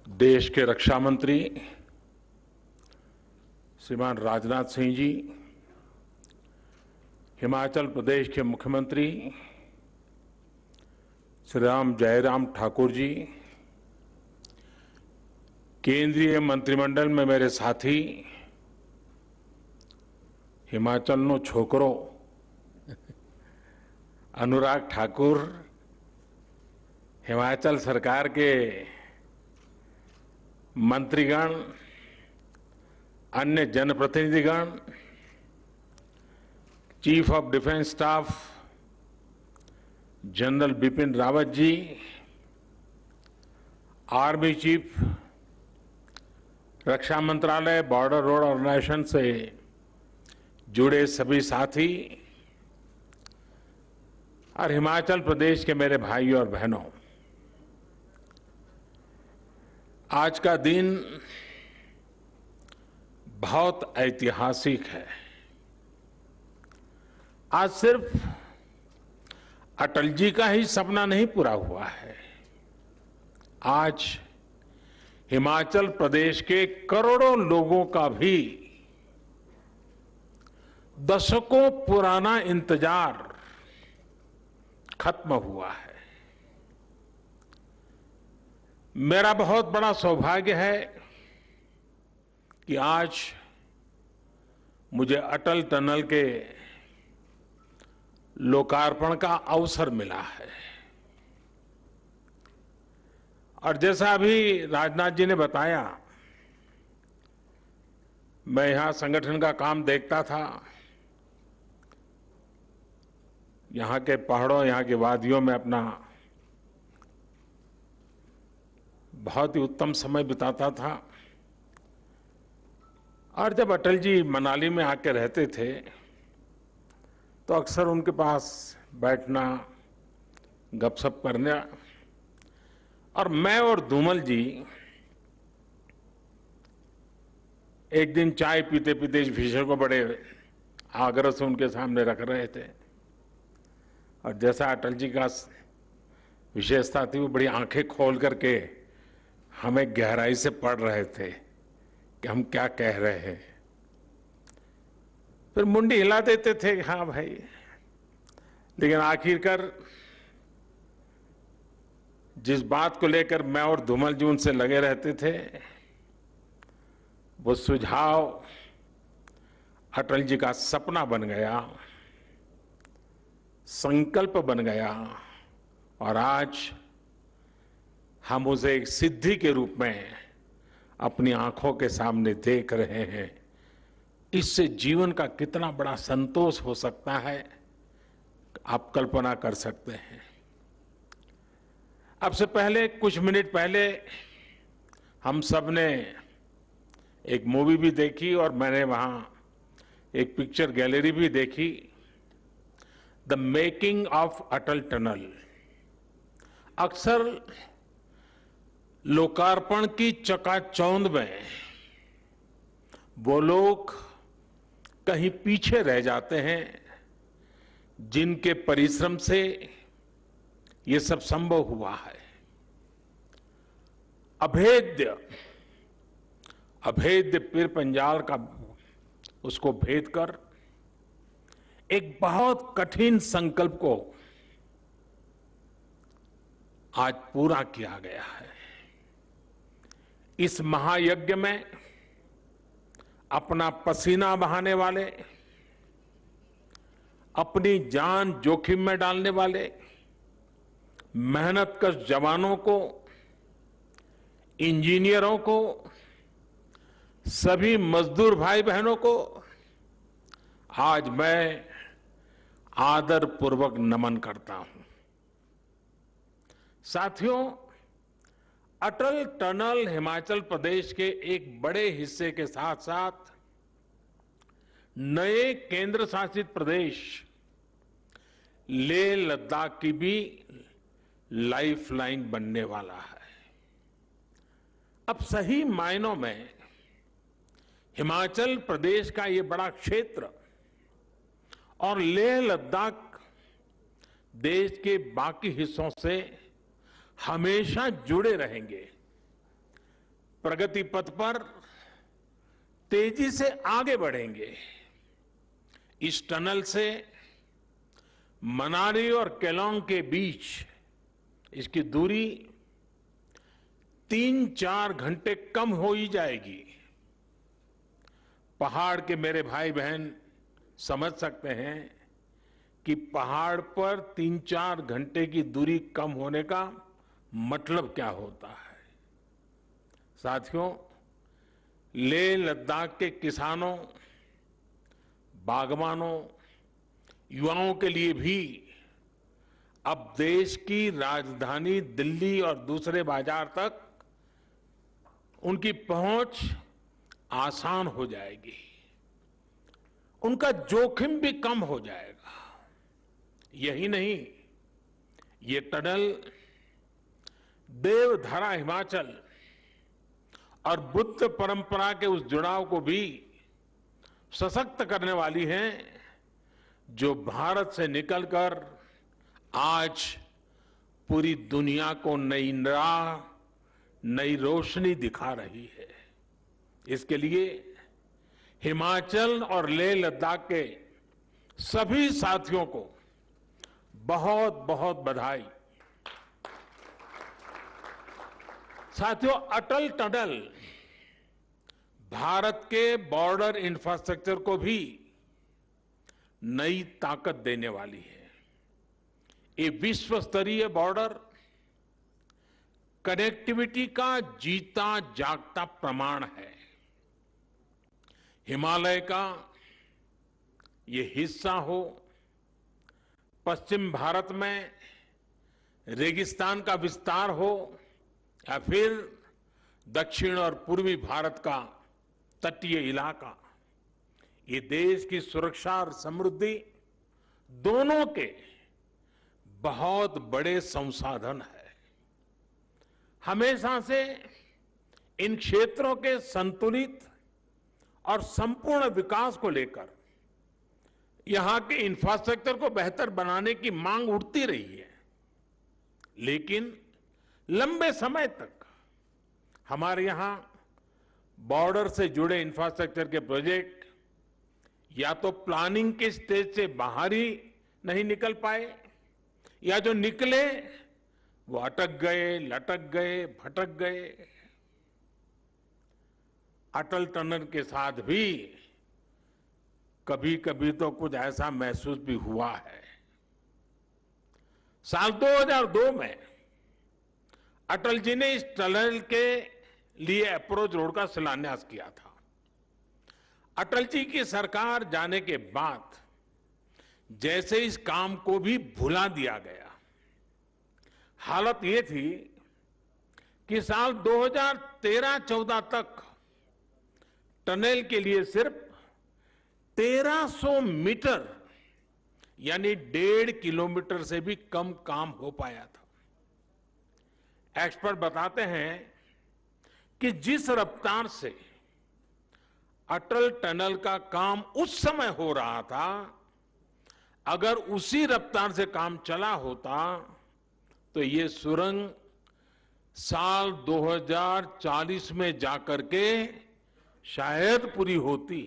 देश के रक्षा मंत्री श्रीमान राजनाथ सिंह जी, हिमाचल प्रदेश के मुख्यमंत्री श्री राम जयराम ठाकुर जी, केंद्रीय मंत्रिमंडल में मेरे साथी हिमाचल नो छोकरो अनुराग ठाकुर, हिमाचल सरकार के मंत्रीगण, अन्य जनप्रतिनिधिगण, chief of defence staff general Bipin Rawat ji, army chief, रक्षा मंत्रालय, बॉर्डर रोड ऑर्गेनाइजेशन से जुड़े सभी साथी और हिमाचल प्रदेश के मेरे भाइयों और बहनों, आज का दिन बहुत ऐतिहासिक है। आज सिर्फ अटल जी का ही सपना नहीं पूरा हुआ है, आज हिमाचल प्रदेश के करोड़ों लोगों का भी दशकों पुराना इंतजार खत्म हुआ है। मेरा बहुत बड़ा सौभाग्य है कि आज मुझे अटल टनल के लोकार्पण का अवसर मिला है। और जैसा अभी राजनाथ जी ने बताया, मैं यहां संगठन का काम देखता था। यहां के पहाड़ों, यहां की वादियों में अपना बहुत ही उत्तम समय बिताता था। और जब अटल जी मनाली में आके रहते थे तो अक्सर उनके पास बैठना, गपशप करना, और मैं और धूमल जी एक दिन चाय पीते पीते इस विषय को बड़े आग्रह से उनके सामने रख रहे थे। और जैसा अटल जी का विशेषता थी, वो बड़ी आंखें खोल करके हमें गहराई से पढ़ रहे थे कि हम क्या कह रहे हैं। फिर मुंडी हिला देते थे, हाँ भाई, लेकिन आखिरकार जिस बात को लेकर मैं और धूमल जी उनसे लगे रहते थे, वो सुझाव अटल जी का सपना बन गया, संकल्प बन गया, और आज हम उसे एक सिद्धि के रूप में अपनी आंखों के सामने देख रहे हैं। इससे जीवन का कितना बड़ा संतोष हो सकता है, आप कल्पना कर सकते हैं। अब से पहले, कुछ मिनट पहले, हम सब ने एक मूवी भी देखी और मैंने वहां एक पिक्चर गैलरी भी देखी, the making of Atal tunnel. अक्सर लोकार्पण की चकाचौंध में वो लोग कहीं पीछे रह जाते हैं जिनके परिश्रम से ये सब संभव हुआ है। अभेद्य पीर पंजाल का उसको भेद कर एक बहुत कठिन संकल्प को आज पूरा किया गया है। इस महायज्ञ में अपना पसीना बहाने वाले, अपनी जान जोखिम में डालने वाले मेहनतकश जवानों को, इंजीनियरों को, सभी मजदूर भाई बहनों को आज मैं आदर पूर्वक नमन करता हूं। साथियों, अटल टनल हिमाचल प्रदेश के एक बड़े हिस्से के साथ साथ नए केंद्र शासित प्रदेश लेह लद्दाख की भी लाइफलाइन बनने वाला है। अब सही मायनों में हिमाचल प्रदेश का ये बड़ा क्षेत्र और लेह लद्दाख देश के बाकी हिस्सों से हमेशा जुड़े रहेंगे। प्रगति पथ पर तेजी से आगे बढ़ेंगे। इस टनल से मनाली और केलोंग के बीच इसकी दूरी 3-4 घंटे कम हो ही जाएगी। पहाड़ के मेरे भाई बहन समझ सकते हैं कि पहाड़ पर 3-4 घंटे की दूरी कम होने का मतलब क्या होता है। साथियों, लेह लद्दाख के किसानों, बागवानों, युवाओं के लिए भी अब देश की राजधानी दिल्ली और दूसरे बाजार तक उनकी पहुंच आसान हो जाएगी। उनका जोखिम भी कम हो जाएगा। यही नहीं, ये टनल देवधारा हिमाचल और बुद्ध परंपरा के उस जुड़ाव को भी सशक्त करने वाली है जो भारत से निकलकर आज पूरी दुनिया को नई राह, नई रोशनी दिखा रही है। इसके लिए हिमाचल और लेह लद्दाख के सभी साथियों को बहुत बहुत बधाई। साथियों, अटल टनल भारत के बॉर्डर इंफ्रास्ट्रक्चर को भी नई ताकत देने वाली है। ये विश्व स्तरीय बॉर्डर कनेक्टिविटी का जीता जागता प्रमाण है। हिमालय का ये हिस्सा हो, पश्चिम भारत में रेगिस्तान का विस्तार हो, या फिर दक्षिण और पूर्वी भारत का तटीय इलाका, ये देश की सुरक्षा और समृद्धि दोनों के बहुत बड़े संसाधन है। हमेशा से इन क्षेत्रों के संतुलित और संपूर्ण विकास को लेकर यहां के इंफ्रास्ट्रक्चर को बेहतर बनाने की मांग उठती रही है, लेकिन लंबे समय तक हमारे यहां बॉर्डर से जुड़े इंफ्रास्ट्रक्चर के प्रोजेक्ट या तो प्लानिंग के स्टेज से बाहर ही नहीं निकल पाए, या जो निकले वो अटक गए, लटक गए, भटक गए। अटल टनल के साथ भी कभी कभी तो कुछ ऐसा महसूस भी हुआ है। साल 2002 में अटल जी ने इस टनल के लिए अप्रोच रोड का शिलान्यास किया था। अटल जी की सरकार जाने के बाद जैसे इस काम को भी भुला दिया गया। हालत ये थी कि साल 2013-14 तक टनल के लिए सिर्फ 1300 मीटर यानी 1.5 किलोमीटर से भी कम काम हो पाया था। एक्सपर्ट बताते हैं कि जिस रफ्तार से अटल टनल का काम उस समय हो रहा था, अगर उसी रफ्तार से काम चला होता तो ये सुरंग साल 2040 में जाकर के शायद पूरी होती।